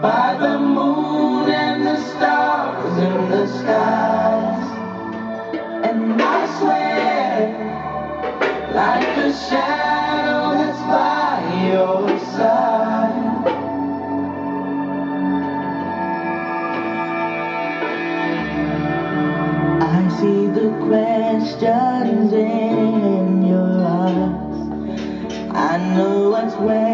by the moon and the stars in the skies. And I swear, like a shadow that's by your side, I see the questions in your eyes. I know what's where